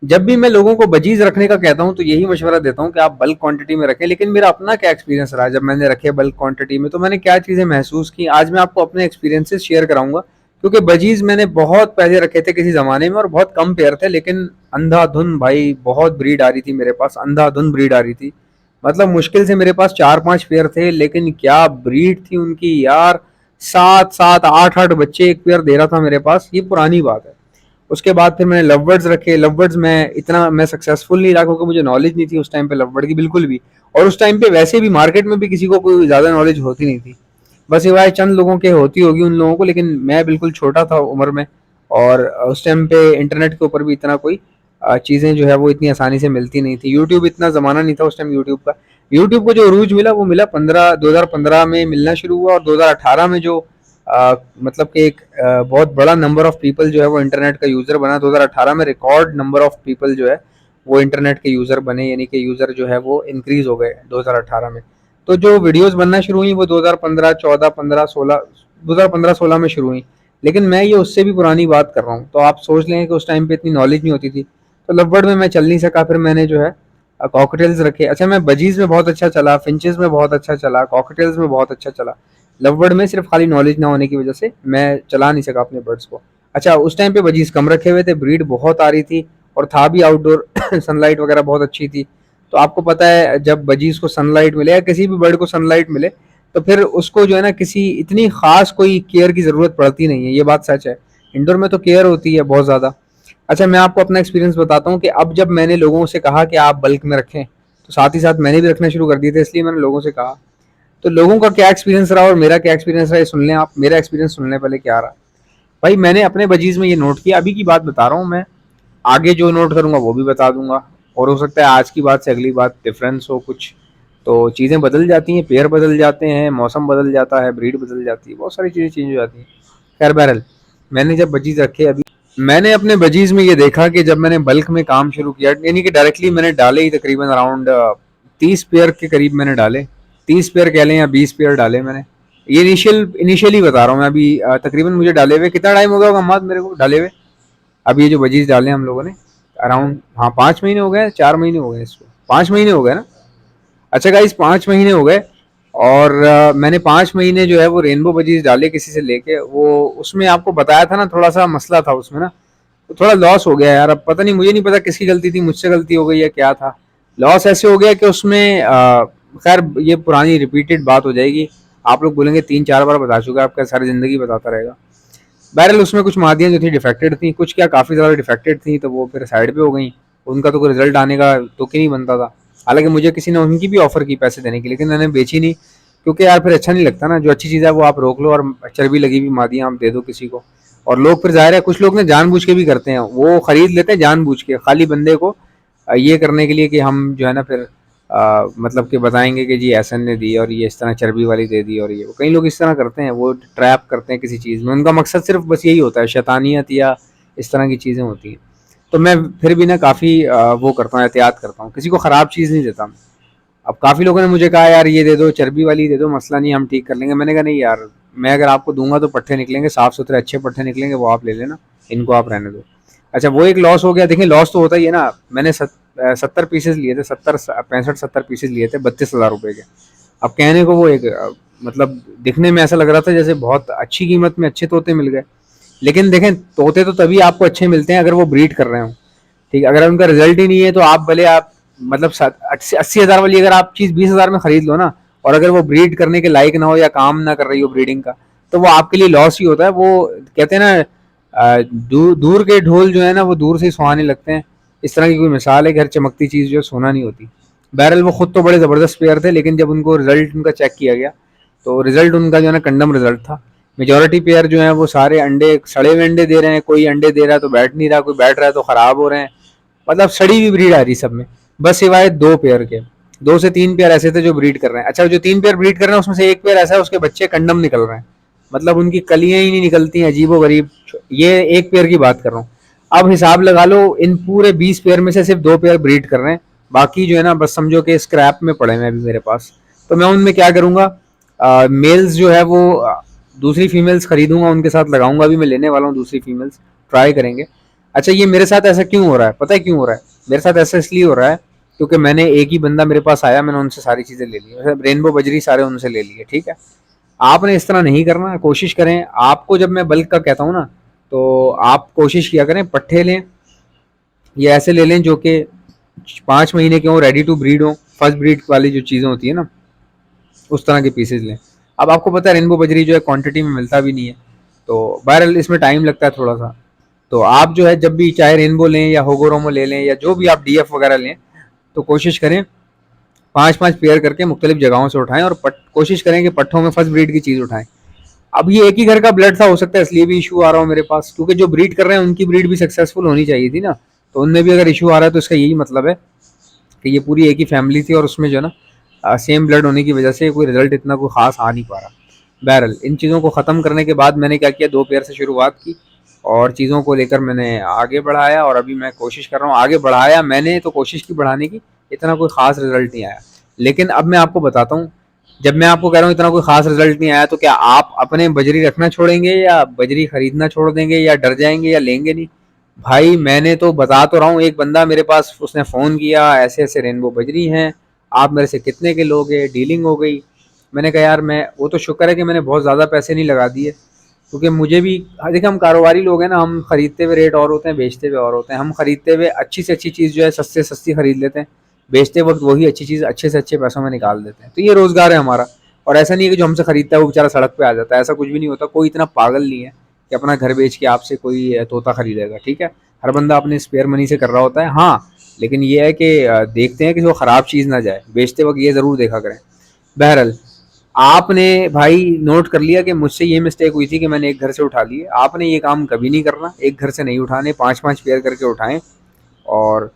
जब भी मैं लोगों को बजीज रखने का कहता हूँ तो यही मशवरा देता हूँ कि आप बल्क क्वांटिटी में रखें। लेकिन मेरा अपना क्या एक्सपीरियंस रहा जब मैंने रखे बल्क क्वांटिटी में, तो मैंने क्या चीज़ें महसूस की, आज मैं आपको अपने एक्सपीरियंसेस शेयर कराऊंगा। क्योंकि बजीज मैंने बहुत पहले रखे थे किसी ज़माने में और बहुत कम पेयर थे, लेकिन अंधाधुन भाई बहुत ब्रीड आ रही थी मेरे पास, अंधाधुन ब्रीड आ रही थी। मतलब मुश्किल से मेरे पास 4-5 पेयर थे, लेकिन क्या ब्रीड थी उनकी यार। 7-7 8-8 बच्चे एक पेयर दे रहा था मेरे पास, ये पुरानी बात है। उसके बाद फिर मैंने लवबर्ड्स रखे। लवबर्ड्स में इतना मैं सक्सेसफुल नहीं रहा क्योंकि मुझे नॉलेज नहीं थी उस टाइम पे लवबर्ड की बिल्कुल भी। और उस टाइम पे वैसे भी मार्केट में भी किसी को कोई ज़्यादा नॉलेज होती नहीं थी। बस सिवाय चंद लोगों के होती होगी उन लोगों को, लेकिन मैं बिल्कुल छोटा था उम्र में। और उस टाइम पे इंटरनेट के ऊपर भी इतना कोई चीज़ें जो है वो इतनी आसानी से मिलती नहीं थी। यूट्यूब इतना ज़माना नहीं था उस टाइम यूट्यूब का। यूट्यूब को जो अरूज मिला वो मिला 2015 में मिलना शुरू हुआ, और 2018 में जो मतलब कि एक बहुत बड़ा नंबर ऑफ पीपल जो है वो इंटरनेट का यूज़र बना। 2018 में रिकॉर्ड नंबर ऑफ पीपल जो है वो इंटरनेट के यूज़र बने, यानी कि यूज़र जो है वो इंक्रीज हो गए 2018 में। तो जो वीडियोस बनना शुरू हुई वो 2015 14 15 16 2015 16 में शुरू हुई। लेकिन मैं ये उससे भी पुरानी बात कर रहा हूँ, तो आप सोच लें कि उस टाइम पे इतनी नॉलेज नहीं होती थी। तो लवबर्ड में मैं चल नहीं सका, फिर मैंने जो है कॉकटेल्स रखे। अच्छा, मैं बजीज में बहुत अच्छा चला, फिंचेस में बहुत अच्छा चला, कॉकटेल्स में बहुत अच्छा चला। लवबर्ड में सिर्फ खाली नॉलेज ना होने की वजह से मैं चला नहीं सका अपने बर्ड्स को। अच्छा, उस टाइम पे बजीज कम रखे हुए थे, ब्रीड बहुत आ रही थी और था भी आउटडोर सनलाइट वगैरह बहुत अच्छी थी। तो आपको पता है जब बजीज को सनलाइट मिले या किसी भी बर्ड को सनलाइट मिले तो फिर उसको जो है ना किसी इतनी खास कोई केयर की ज़रूरत पड़ती नहीं है, ये बात सच है। इंडोर में तो केयर होती है बहुत ज़्यादा। अच्छा, मैं आपको अपना एक्सपीरियंस बताता हूँ कि अब जब मैंने लोगों से कहा कि आप बल्क में रखें, तो साथ ही साथ मैंने भी रखना शुरू कर दिए थे, इसलिए मैंने लोगों से कहा। तो लोगों का क्या एक्सपीरियंस रहा और मेरा क्या एक्सपीरियंस रहा, ये सुन लें आप। मेरा एक्सपीरियंस सुनने पहले क्या रहा भाई। मैंने अपने बजीज में ये नोट किया, अभी की बात बता रहा हूँ मैं, आगे जो नोट करूंगा वो भी बता दूंगा। और हो सकता है आज की बात से अगली बात डिफरेंस हो कुछ। तो चीज़ें बदल जाती हैं, पेयर बदल जाते हैं, मौसम बदल जाता है, ब्रीड बदल जाती है, बहुत सारी चीज़ें चेंज हो जाती हैं। खैर बहरल, मैंने जब बजीज रखे अभी, मैंने अपने बजीज में ये देखा कि जब मैंने बल्क में काम शुरू किया, यानी कि डायरेक्टली मैंने डाले ही तकरीबन अराउंड 30 पेयर के करीब मैंने डाले। 30 पेयर कह लें या 20 पेयर डाले मैंने। ये इनिशियली बता रहा हूँ मैं। अभी तकरीबन मुझे डाले हुए कितना टाइम हो गया होगा अम्माद मेरे को डाले हुए। अब ये जो बजीज डाले हम लोगों ने अराउंड, हाँ 5 महीने हो गए, 4 महीने हो गए इसको, 5 महीने हो गए ना। अच्छा गाइस, 5 महीने हो गए। और मैंने 5 महीने जो है वो रेनबो बजीज डाले किसी से लेके। वो उसमें आपको बताया था ना, थोड़ा सा मसला था उसमें ना, तो थोड़ा लॉस हो गया यार। अब पता नहीं, मुझे नहीं पता किसकी गलती थी, मुझसे गलती हो गई या क्या था। लॉस ऐसे हो गया कि उसमें खैर ये पुरानी रिपीटेड बात हो जाएगी। आप लोग बोलेंगे 3-4 बार बता चुका, आपका सारी जिंदगी बताता रहेगा। बहरहाल उसमें कुछ मादियाँ जो थी डिफेक्टेड थी, कुछ क्या काफ़ी ज़्यादा डिफेक्टेड थी, तो वो फिर साइड पे हो गई। उनका तो कोई रिजल्ट आने का तो ही नहीं बनता था। हालांकि मुझे किसी ने उनकी भी ऑफर की पैसे देने की, लेकिन मैंने बेची नहीं। क्योंकि यार फिर अच्छा नहीं लगता ना, जो अच्छी चीज़ है वो आप रोक लो और चर्बी लगी हुई मादियाँ आप दे दो किसी को। और लोग फिर ज़ाहिर है कुछ लोग ने जानबूझ के भी करते हैं, वो खरीद लेते हैं जानबूझ के खाली बंदे को ये करने के लिए कि हम जो है ना फिर मतलब कि बताएंगे कि जी एहसन ने दी और ये इस तरह चर्बी वाली दे दी। और ये वो कई लोग इस तरह करते हैं, वो ट्रैप करते हैं किसी चीज़ में, उनका मकसद सिर्फ बस यही होता है, शैतानियत या इस तरह की चीज़ें होती हैं। तो मैं फिर भी ना काफ़ी वो करता हूँ, एहतियात करता हूँ, किसी को ख़राब चीज़ नहीं देता मैं। अब काफ़ी लोगों ने मुझे कहा यार ये दे दो, चर्बी वाली दे दो, मसला नहीं हम ठीक कर लेंगे। मैंने कहा नहीं यार, मैं अगर आपको दूंगा तो पट्ठे निकलेंगे साफ़ सुथरे अच्छे पट्ठे निकलेंगे, वो आप ले लेना, इनको आप रहने दो। अच्छा, वो एक लॉस हो गया। देखिए लॉस तो होता ही है ना। मैंने 70 पीसेज लिए थे, 65-70 पीसेज लिए थे 32,000 रुपये के। अब कहने को वो एक मतलब दिखने में ऐसा लग रहा था जैसे बहुत अच्छी कीमत में अच्छे तोते मिल गए। लेकिन देखें, तोते तो तभी आपको अच्छे मिलते हैं अगर वो ब्रीड कर रहे हो। ठीक है, अगर उनका रिजल्ट ही नहीं है तो आप भले आप मतलब 80,000 वाली अगर आप चीज़ 20,000 में खरीद लो ना, और अगर वो ब्रीड करने के लायक ना हो या काम ना कर रही हो ब्रीडिंग का, तो वो आपके लिए लॉस ही होता है। वो कहते हैं ना दूर के ढोल जो है ना वो दूर से ही सुहाने लगते हैं। इस तरह की कोई मिसाल है कि हर चमकती चीज़ जो है सोना नहीं होती। बहरहाल वो खुद तो बड़े ज़बरदस्त प्लेयर थे, लेकिन जब उनको रिजल्ट उनका चेक किया गया तो रिजल्ट उनका जो है ना कंडम रिजल्ट था। मेजोरिटी प्लेयर जो है वो सारे अंडे सड़े हुए अंडे दे रहे हैं, कोई अंडे दे रहा है तो बैठ नहीं रहा, कोई बैठ रहा है तो ख़राब हो रहे हैं। मतलब सड़ी हुई ब्रीड आ रही सब में, बस सिवाय 2 पेयर के। 2 से 3 पेयर ऐसे थे जो ब्रीड कर रहे हैं। अच्छा, जो 3 पेयर ब्रीड कर रहे हैं उसमें से एक पेयर ऐसा है उसके बच्चे कंडम निकल रहे हैं, मतलब उनकी कलियां ही नहीं निकलती हैं, अजीबो गरीब। ये एक पेयर की बात कर रहा हूँ। अब हिसाब लगा लो, इन पूरे 20 पेयर में से सिर्फ 2 पेयर ब्रीड कर रहे हैं, बाकी जो है ना बस समझो कि स्क्रैप में पड़े हैं अभी मेरे पास। तो मैं उनमें क्या करूँगा, मेल्स जो है वो दूसरी फीमेल्स खरीदूंगा, उनके साथ लगाऊंगा। अभी मैं लेने वाला हूँ दूसरी फीमेल्स, ट्राई करेंगे। अच्छा ये मेरे साथ ऐसा क्यों हो रहा है, पता है क्यों हो रहा है? मेरे साथ ऐसा इसलिए हो रहा है क्योंकि मैंने एक ही बंदा मेरे पास आया, मैंने उनसे सारी चीज़ें ले ली, मतलब रेनबो बजरी सारे उनसे ले लिए, ठीक है। आपने इस तरह नहीं करना, कोशिश करें, आपको जब मैं बल्क का कहता हूँ ना, तो आप कोशिश किया करें पट्ठे लें, या ऐसे ले लें जो कि 5 महीने के हों, रेडी टू ब्रीड हों, फर्स्ट ब्रीड वाली जो चीज़ें होती है ना, उस तरह के पीसेज लें। अब आपको पता है रेनबो बजरी जो है क्वांटिटी में मिलता भी नहीं है, तो बहरहाल इसमें टाइम लगता है थोड़ा सा। तो आप जो है जब भी चाहे रेनबो लें या होगोरोमो ले लें या जो भी आप डीएफ वगैरह लें, तो कोशिश करें 5-5 पेयर करके मुख्तलिफ जगहों से उठाएं, और कोशिश करें कि पट्ठों में फर्स्ट ब्रीड की चीज़ उठाएं। अब ये एक ही घर का ब्लड था, हो सकता है इसलिए भी इशू आ रहा हो मेरे पास, क्योंकि जो ब्रीड कर रहे हैं उनकी ब्रीड भी सक्सेसफुल होनी चाहिए थी ना, तो उनमें भी अगर इशू आ रहा है तो इसका यही मतलब है कि ये पूरी एक ही फैमिली थी, और उसमें जो है ना सेम ब्लड होने की वजह से कोई रिजल्ट इतना कोई खास आ नहीं पा रहा। बहरहाल इन चीज़ों को ख़त्म करने के बाद मैंने क्या किया, 2 पेयर से शुरुआत की और चीज़ों को लेकर मैंने आगे बढ़ाया, और अभी मैं कोशिश कर रहा हूँ, आगे बढ़ाया मैंने तो कोशिश की बढ़ाने की, इतना कोई ख़ास रिजल्ट नहीं आया। लेकिन अब मैं आपको बताता हूँ, जब मैं आपको कह रहा हूँ इतना कोई ख़ास रिजल्ट नहीं आया, तो क्या आप अपने बजरी रखना छोड़ेंगे या बजरी खरीदना छोड़ देंगे या डर जाएंगे या लेंगे नहीं? भाई मैंने तो बता तो रहा हूँ, एक बंदा मेरे पास उसने फ़ोन किया, ऐसे ऐसे रेनबो बजरी हैं, आप मेरे से कितने के लोगे, डीलिंग हो गई। मैंने कहा यार मैं, वो तो शुक्र है कि मैंने बहुत ज़्यादा पैसे नहीं लगा दिए, क्योंकि मुझे भी, देखिए हम कारोबारी लोग हैं ना, हम खरीदते हुए रेट और होते हैं, बेचते हुए और होते हैं। हम खरीदते हुए अच्छी से अच्छी चीज़ जो है सस्ते सस्ती खरीद लेते हैं, बेचते वक्त वही अच्छी चीज़ अच्छे से अच्छे पैसों में निकाल देते हैं। तो ये रोज़गार है हमारा, और ऐसा नहीं है कि जो हमसे खरीदता है वो बेचारा सड़क पे आ जाता है, ऐसा कुछ भी नहीं होता। कोई इतना पागल नहीं है कि अपना घर बेच के आपसे कोई तोता खरीदेगा, ठीक है। हर बंदा अपने स्पेयर मनी से कर रहा होता है, हाँ। लेकिन ये है कि देखते हैं कि वो ख़राब चीज़ ना जाए, बेचते वक्त ये ज़रूर देखा करें। बहरहाल आपने भाई नोट कर लिया कि मुझसे ये मिस्टेक हुई थी कि मैंने एक घर से उठा लिए, आपने ये काम कभी नहीं करना, एक घर से नहीं उठाने, 5-5 पेयर करके उठाएं। और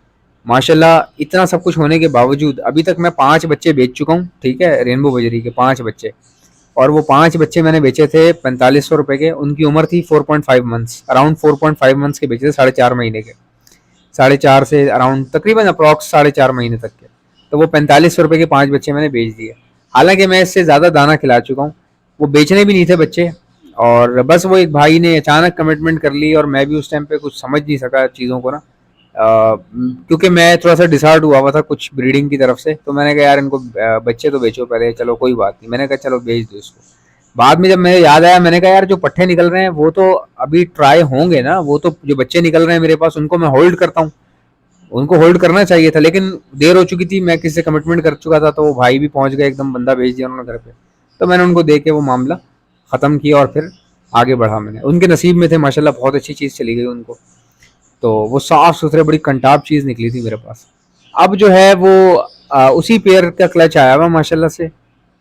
माशाल्लाह इतना सब कुछ होने के बावजूद अभी तक मैं 5 बच्चे बेच चुका हूँ, ठीक है, रेनबो बजरी के 5 बच्चे। और वो 5 बच्चे मैंने बेचे थे 4500 रुपए के, उनकी उम्र थी 4.5 मंथ्स, अराउंड 4.5 मंथ्स के बेचे थे, 4.5 महीने के, 4.5 से अराउंड तकरीबन अप्रॉक्स 4.5 महीने तक के। तो वो 4500 रुपए के 5 बच्चे मैंने बेच दिए, हालांकि मैं इससे ज़्यादा दाना खिला चुका हूँ। वो बेचने भी नहीं थे बच्चे, और बस वो एक भाई ने अचानक कमिटमेंट कर ली, और मैं भी उस टाइम पे कुछ समझ नहीं सका चीज़ों को ना, क्योंकि मैं थोड़ा सा डिसहार्ट हुआ था कुछ ब्रीडिंग की तरफ से, तो मैंने कहा यार इनको बच्चे तो बेचो पहले, चलो कोई बात नहीं, मैंने कहा चलो बेच दो इसको। बाद में जब मेरे याद आया, मैंने कहा यार जो पट्ठे निकल रहे हैं वो तो अभी ट्राई होंगे ना, वो तो जो बच्चे निकल रहे हैं मेरे पास उनको मैं होल्ड करता हूँ, उनको होल्ड करना चाहिए था, लेकिन देर हो चुकी थी, मैं किसी से कमिटमेंट कर चुका था, तो वो भाई भी पहुंच गए, एकदम बंदा भेज दिया उन्होंने घर पे। तो मैंने उनको दे के वो मामला ख़त्म किया, और फिर आगे बढ़ा मैंने, उनके नसीब में थे माशाल्लाह, बहुत अच्छी चीज़ चली गई उनको। तो वो साफ सुथरे बड़ी कंटाप चीज़ निकली थी मेरे पास। अब जो है वो उसी पेयर का क्लच आया हुआ माशाल्लाह से,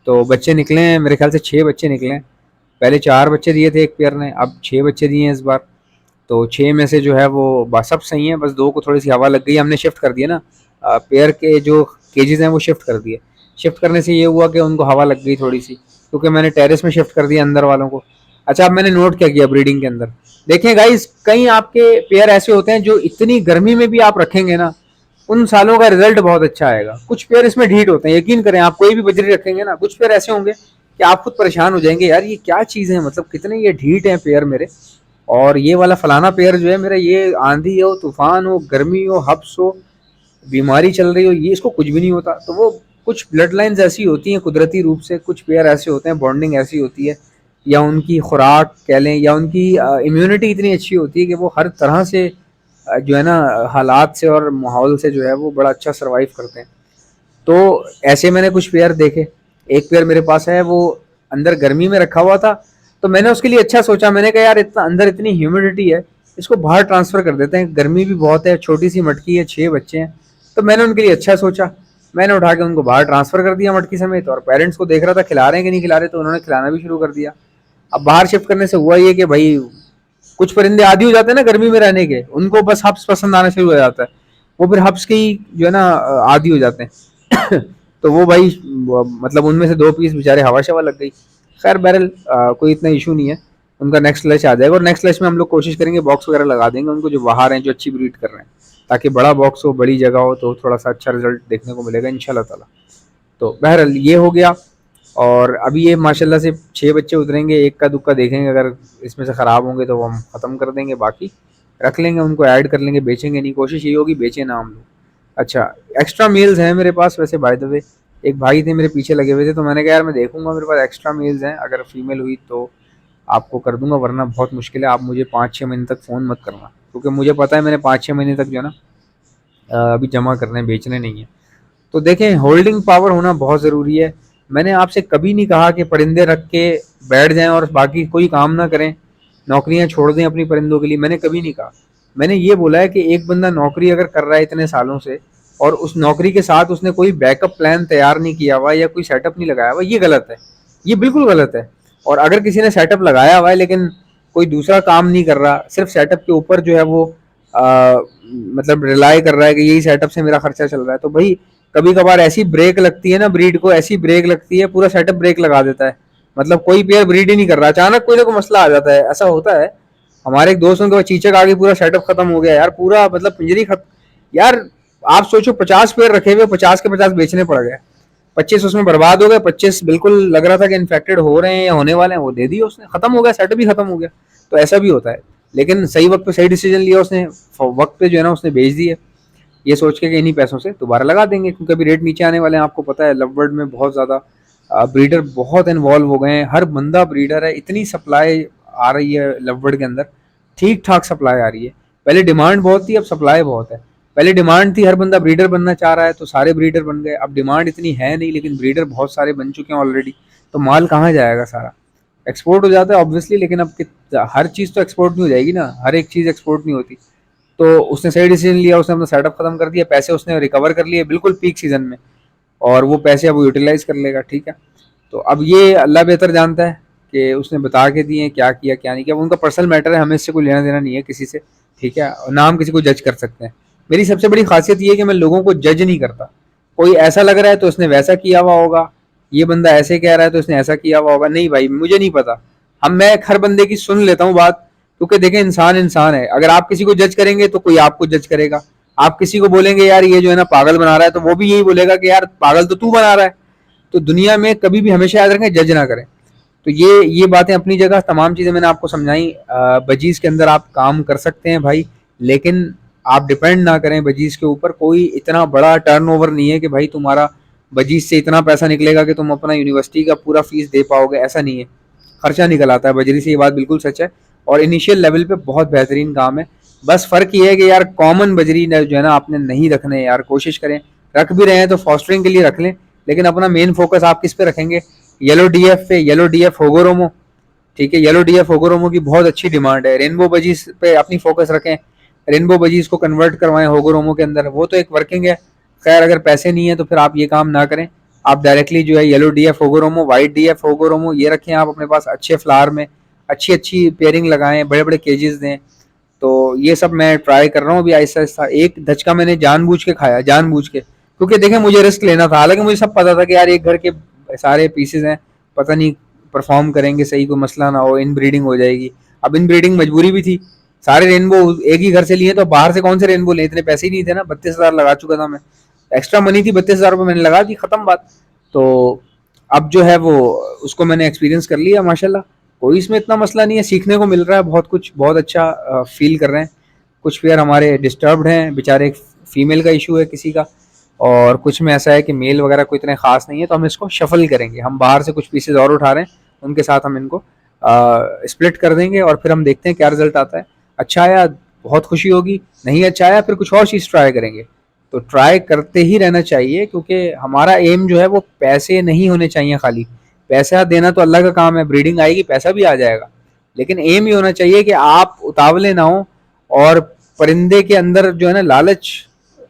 तो बच्चे निकले हैं, मेरे ख्याल से 6 बच्चे निकले हैं। पहले 4 बच्चे दिए थे एक पेयर ने, अब 6 बच्चे दिए हैं इस बार। तो 6 में से जो है वो सब सही है, बस 2 को थोड़ी सी हवा लग गई, हमने शिफ्ट कर दिया ना, पेयर के जो केजेस हैं वो शिफ्ट कर दिए। शिफ्ट करने से ये हुआ कि उनको हवा लग गई थोड़ी सी, क्योंकि मैंने टेरेस में शिफ्ट कर दिया अंदर वालों को। अच्छा अब मैंने नोट क्या किया ब्रीडिंग के अंदर, देखें गाइस, कई आपके पेयर ऐसे होते हैं जो इतनी गर्मी में भी आप रखेंगे ना, उन सालों का रिजल्ट बहुत अच्छा आएगा। कुछ पेयर इसमें ढीठ होते हैं, यकीन करें, आप कोई भी बजरी रखेंगे ना, कुछ पेयर ऐसे होंगे कि आप खुद परेशान हो जाएंगे, यार ये क्या चीज़ है, मतलब कितने ये ढीठ हैं पेयर मेरे। और ये वाला फलाना पेयर जो है मेरा, ये आंधी हो, तूफान हो, गर्मी हो, हब्स हो, बीमारी चल रही हो, ये इसको कुछ भी नहीं होता। तो वो कुछ ब्लड लाइन्स ऐसी होती हैं कुदरती रूप से, कुछ पेयर ऐसे होते हैं, बॉन्डिंग ऐसी होती है, या उनकी खुराक कह लें, या उनकी इम्यूनिटी इतनी अच्छी होती है कि वो हर तरह से जो है ना हालात से और माहौल से जो है वो बड़ा अच्छा सर्वाइव करते हैं। तो ऐसे मैंने कुछ पेयर देखे, एक पेयर मेरे पास है, वो अंदर गर्मी में रखा हुआ था, तो मैंने उसके लिए अच्छा सोचा, मैंने कहा यार इतना अंदर इतनी ह्यूमिडिटी है, इसको बाहर ट्रांसफ़र कर देते हैं, गर्मी भी बहुत है, छोटी सी मटकी है, 6 बच्चे हैं, तो मैंने उनके लिए अच्छा सोचा, मैंने उठा के उनको बाहर ट्रांसफ़र कर दिया मटकी समेत, और पेरेंट्स को देख रहा था खिला रहे हैं कि नहीं खिला रहे, तो उन्होंने खिलाना भी शुरू कर दिया। अब बाहर शिफ्ट करने से हुआ ये कि भाई कुछ परिंदे आदी हो जाते हैं ना गर्मी में रहने के, उनको बस हब्स पसंद आना शुरू हो जाता है, वो फिर हब्स के ही जो है ना आदी हो जाते हैं। तो वो भाई मतलब उनमें से 2 पीस बेचारे हवा शवा लग गई। खैर बहरहाल कोई इतना इशू नहीं है, उनका नेक्स्ट लैच आ जाएगा, और नेक्स्ट लैच में हम लोग कोशिश करेंगे बॉक्स वगैरह लगा देंगे उनको, जो बाहर हैं जो अच्छी ब्रीड कर रहे हैं, ताकि बड़ा बॉक्स हो, बड़ी जगह हो, तो थोड़ा सा अच्छा रिजल्ट देखने को मिलेगा इंशाल्लाह ताला। तो बहरहाल ये हो गया, और अभी ये माशाल्लाह से 6 बच्चे उतरेंगे, एक का दुक्का देखेंगे, अगर इसमें से ख़राब होंगे तो वो हम ख़त्म कर देंगे, बाकी रख लेंगे, उनको ऐड कर लेंगे, बेचेंगे नहीं, कोशिश यही होगी बेचें ना हम लोग। अच्छा, एक्स्ट्रा मेल्स हैं मेरे पास वैसे बाय द वे। एक भाई थे मेरे पीछे लगे हुए थे, तो मैंने कहा यार मैं देखूंगा, मेरे पास एक्स्ट्रा मेल्स हैं, अगर फीमेल हुई तो आपको कर दूंगा, वरना बहुत मुश्किल है, आप मुझे 5-6 महीने तक फ़ोन मत करना, क्योंकि मुझे पता है मैंने 5-6 महीने तक जो है ना अभी जमा करने हैं, बेचने नहीं है। तो देखें, होल्डिंग पावर होना बहुत ज़रूरी है। मैंने आपसे कभी नहीं कहा कि परिंदे रख के बैठ जाएं और बाकी कोई काम ना करें, नौकरियां छोड़ दें अपनी परिंदों के लिए, मैंने कभी नहीं कहा। मैंने ये बोला है कि एक बंदा नौकरी अगर कर रहा है इतने सालों से, और उस नौकरी के साथ उसने कोई बैकअप प्लान तैयार नहीं किया हुआ या कोई सेटअप नहीं लगाया हुआ, ये गलत है, ये बिल्कुल गलत है। और अगर किसी ने सेटअप लगाया हुआ है लेकिन कोई दूसरा काम नहीं कर रहा, सिर्फ सेटअप के ऊपर जो है वो मतलब रिलाई कर रहा है कि यही सेटअप से मेरा खर्चा चल रहा है, तो भाई कभी कभार ऐसी ब्रेक लगती है ना, ब्रीड को ऐसी ब्रेक लगती है, पूरा सेटअप ब्रेक लगा देता है। मतलब कोई पेयर ब्रीड ही नहीं कर रहा, अचानक कोई ना कोई मसला आ जाता है, ऐसा होता है। हमारे एक दोस्तों के चीचक आ गई, पूरा सेटअप खत्म हो गया यार, पूरा मतलब पिंजरी खत्म यार। आप सोचो 50 पेयर रखे हुए, 50 के 50 बेचने पड़ गए, 25 उसमें बर्बाद हो गए, 25 बिल्कुल लग रहा था कि इन्फेक्टेड हो रहे हैं या होने वाले हैं, वो दे दिए उसने, खत्म हो गया, सेटअप भी खत्म हो गया। तो ऐसा भी होता है, लेकिन सही वक्त पे सही डिसीजन लिया उसने, वक्त पे जो है ना उसने बेच दिए, ये सोच के कि इन्हीं पैसों से दोबारा लगा देंगे, क्योंकि अभी रेट नीचे आने वाले हैं। आपको पता है लव बर्ड में बहुत ज़्यादा ब्रीडर बहुत इन्वॉल्व हो गए हैं, हर बंदा ब्रीडर है, इतनी सप्लाई आ रही है लव बर्ड के अंदर, ठीक ठाक सप्लाई आ रही है। पहले डिमांड बहुत थी, अब सप्लाई बहुत है। पहले डिमांड थी, हर बंदा ब्रीडर बनना चाह रहा है तो सारे ब्रीडर बन गए, अब डिमांड इतनी है नहीं, लेकिन ब्रीडर बहुत सारे बन चुके हैं ऑलरेडी, तो माल कहाँ जाएगा, सारा एक्सपोर्ट हो जाता है ऑब्वियसली। लेकिन अब हर चीज़ तो एक्सपोर्ट नहीं हो जाएगी ना, हर एक चीज़ एक्सपोर्ट नहीं होती। तो उसने सही डिसीजन लिया, उसने अपना सेटअप खत्म कर दिया, पैसे उसने रिकवर कर लिए बिल्कुल पीक सीजन में, और वो पैसे अब वो यूटिलाइज कर लेगा, ठीक है। तो अब ये अल्लाह बेहतर जानता है कि उसने बता के दिए क्या किया क्या नहीं किया, उनका पर्सनल मैटर है, हमें इससे कोई लेना देना नहीं है किसी से, ठीक है, और ना हम किसी को जज कर सकते हैं। मेरी सबसे बड़ी खासियत ये है कि मैं लोगों को जज नहीं करता। कोई ऐसा लग रहा है तो उसने वैसा किया हुआ होगा, ये बंदा ऐसे कह रहा है तो उसने ऐसा किया हुआ होगा, नहीं भाई मुझे नहीं पता। हम मैं हर बंदे की सुन लेता हूँ बात, क्योंकि देखें इंसान इंसान है, अगर आप किसी को जज करेंगे तो कोई आपको जज करेगा। आप किसी को बोलेंगे यार ये जो है ना पागल बना रहा है, तो वो भी यही बोलेगा कि यार पागल तो तू बना रहा है। तो दुनिया में कभी भी हमेशा याद रखें, जज ना करें। तो ये बातें अपनी जगह, तमाम चीज़ें मैंने आपको समझाई। बजीज के अंदर आप काम कर सकते हैं भाई, लेकिन आप डिपेंड ना करें बजीज के ऊपर। कोई इतना बड़ा टर्नओवर नहीं है कि भाई तुम्हारा बजीज से इतना पैसा निकलेगा कि तुम अपना यूनिवर्सिटी का पूरा फीस दे पाओगे, ऐसा नहीं है। खर्चा निकल आता है बजरी से, ये बात बिल्कुल सच है, और इनिशियल लेवल पे बहुत बेहतरीन काम है। बस फ़र्क ये है कि यार कॉमन बजरी जो है ना आपने नहीं रखने, यार कोशिश करें, रख भी रहे हैं तो फॉस्टरिंग के लिए रख लें, लेकिन अपना मेन फोकस आप किस पे रखेंगे, येलो डीएफ पे, येलो डीएफ होगोरोमो, ठीक है, येलो डीएफ होगोरोमो की बहुत अच्छी डिमांड है। रेनबो बजीज पे अपनी फोकस रखें, रेनबो बजीज को कन्वर्ट करवाएं होगोरोमो के अंदर, वो तो एक वर्किंग है। खैर अगर पैसे नहीं है तो फिर आप ये काम ना करें, आप डायरेक्टली जो है येलो डीएफ होगोरोमो, वाइट डीएफ होगोरोमो ये रखें आप अपने पास, अच्छे फ्लावर में अच्छी अच्छी पेयरिंग लगाएं, बड़े बड़े केजेस दें। तो ये सब मैं ट्राई कर रहा हूँ अभी आहिस्ता आहिस्ता। एक धचका मैंने जानबूझ के खाया, जानबूझ के, क्योंकि देखें मुझे रिस्क लेना था, हालांकि मुझे सब पता था कि यार एक घर के सारे पीसेज हैं, पता नहीं परफॉर्म करेंगे सही, कोई मसला ना हो, इन ब्रीडिंग हो जाएगी। अब इन ब्रीडिंग मजबूरी भी थी, सारे रेनबो एक ही घर से लिए, तो बाहर से कौन से रेनबो ले, इतने पैसे ही नहीं थे ना, 32,000 लगा चुका था मैं, एक्स्ट्रा मनी थी, 32,000 रुपये मैंने लगा दी, खत्म बात। तो अब जो है वो उसको मैंने एक्सपीरियंस कर लिया माशाल्लाह, कोई इसमें इतना मसला नहीं है, सीखने को मिल रहा है बहुत कुछ, बहुत अच्छा फील कर रहे हैं। कुछ पेयर हमारे डिस्टर्ब्ड हैं बेचारे, एक फीमेल का इशू है किसी का, और कुछ में ऐसा है कि मेल वगैरह कोई इतने खास नहीं है, तो हम इसको शफल करेंगे, हम बाहर से कुछ पीसेज और उठा रहे हैं, उनके साथ हम इनको स्प्लिट कर देंगे, और फिर हम देखते हैं क्या रिजल्ट आता है। अच्छा आया बहुत खुशी होगी, नहीं अच्छा आया फिर कुछ और चीज़ ट्राई करेंगे। तो ट्राई करते ही रहना चाहिए, क्योंकि हमारा एम जो है वो पैसे नहीं होने चाहिए खाली, पैसा देना तो अल्लाह का काम है, ब्रीडिंग आएगी पैसा भी आ जाएगा, लेकिन एम ये होना चाहिए कि आप उतावले ना हो, और परिंदे के अंदर जो है ना लालच,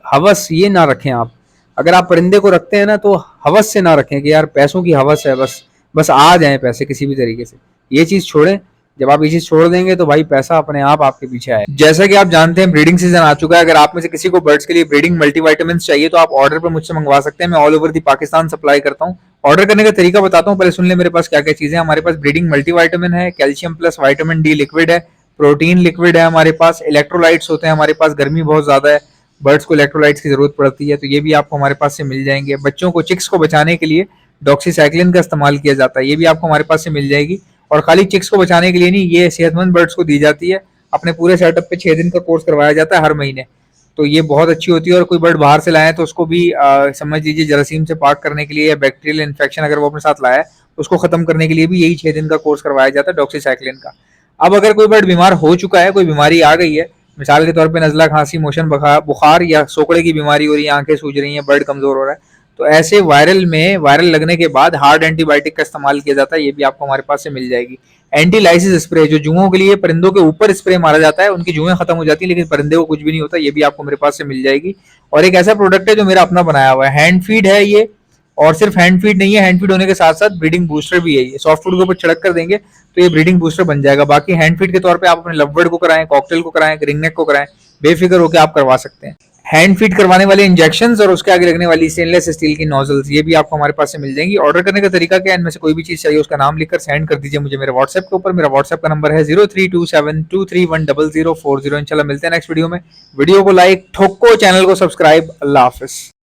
हवस ये ना रखें आप। अगर आप परिंदे को रखते हैं ना तो हवस से ना रखें कि यार पैसों की हवस है, बस बस आ जाए पैसे किसी भी तरीके से, ये चीज़ छोड़ें। जब आप ये चीज़ छोड़ देंगे तो भाई पैसा अपने आप आपके पीछे आए। जैसा कि आप जानते हैं ब्रीडिंग सीजन आ चुका है, अगर आप में से किसी को बर्ड्स के लिए ब्रीडिंग मल्टीविटामिन चाहिए तो आप ऑर्डर पर मुझसे मंगवा सकते हैं, मैं all over the Pakistan supply करता हूँ। ऑर्डर करने का तरीका बताता हूँ, पहले सुन ले मेरे पास क्या क्या चीज़ें। हमारे पास ब्रीडिंग मल्टीविटामिन है, calcium plus vitamin D liquid है, प्रोटीन लिक्विड है हमारे पास, इलेक्ट्रोलाइट्स होते हैं हमारे पास, गर्मी बहुत ज़्यादा है, बर्ड्स को इलेक्ट्रोलाइट्स की जरूरत पड़ती है, तो ये भी आपको हमारे पास से मिल जाएंगे। बच्चों को, चिक्स को बचाने के लिए डॉक्सीसाइक्लिन का इस्तेमाल किया जाता है, ये भी आपको हमारे पास से मिल जाएगी। और खाली चिक्स को बचाने के लिए नहीं, ये सेहतमंद बर्ड्स को दी जाती है, अपने पूरे सेटअप पे 6 दिन का कोर्स करवाया जाता है हर महीने। तो ये बहुत अच्छी होती है। और कोई बर्ड बाहर से लाए तो उसको भी समझ लीजिए जरासीम से पाक करने के लिए, या बैक्टीरियल इन्फेक्शन अगर वो अपने साथ लाया है उसको खत्म करने के लिए भी यही 6 दिन का कोर्स करवाया जाता है डॉक्सीसाइक्लिन का। अब अगर कोई बर्ड बीमार हो चुका है, कोई बीमारी आ गई है, मिसाल के तौर पे नज़ला, खांसी, मोशन, बुखार या सोकड़े की बीमारी हो रही है, आंखें सूज रही हैं, बर्ड कमजोर हो रहा है, तो ऐसे वायरल लगने के बाद हार्ड एंटीबायोटिक का इस्तेमाल किया जाता है। ये भी आपको हमारे पास से मिल जाएगी। एंटी लाइसिस स्प्रे, जो जुओं के लिए परिंदों के ऊपर स्प्रे मारा जाता है, उनकी जुएं खत्म हो जाती है लेकिन परिंदे को कुछ भी नहीं होता, ये भी आपको मेरे पास से मिल जाएगी। और एक ऐसा प्रोडक्ट है जो मेरा अपना बनाया हुआ है, हैंड फीड है ये। और सिर्फ हैंड फीड नहीं है, हैंड फीड होने के साथ साथ ब्रीडिंग बूस्टर भी है। ये सॉफ्ट फूड के ऊपर छिड़क कर देंगे तो ये ब्रीडिंग बूस्टर बन जाएगा। बाकी हैंड फीड के तौर पे आप अपने लवबर्ड को कराएं, कॉकटेल को कराएं, रिंगनेक को कराएं, बेफिक्र होकर आप करवा सकते हैं। हैंड फीड करवाने वाले इंजेक्शंस और उसके आगे लगने वाली स्टेनलेस स्टील की नोजल्स, ये भी आपको हमारे पास से मिल जाएंगी। ऑर्डर करने का तरीका क्या है, इनमें से कोई भी चीज चाहिए उसका नाम लिखकर सेंड कर दीजिए मुझे मेरे व्हाट्सएप के ऊपर। मेरा व्हाट्सएप का नंबर है 0327231040। इंशाल्लाह मिलते हैं नेक्स्ट वीडियो में। वीडियो को लाइक ठोको, चैनल को सब्सक्राइब। अल्लाह हाफिज।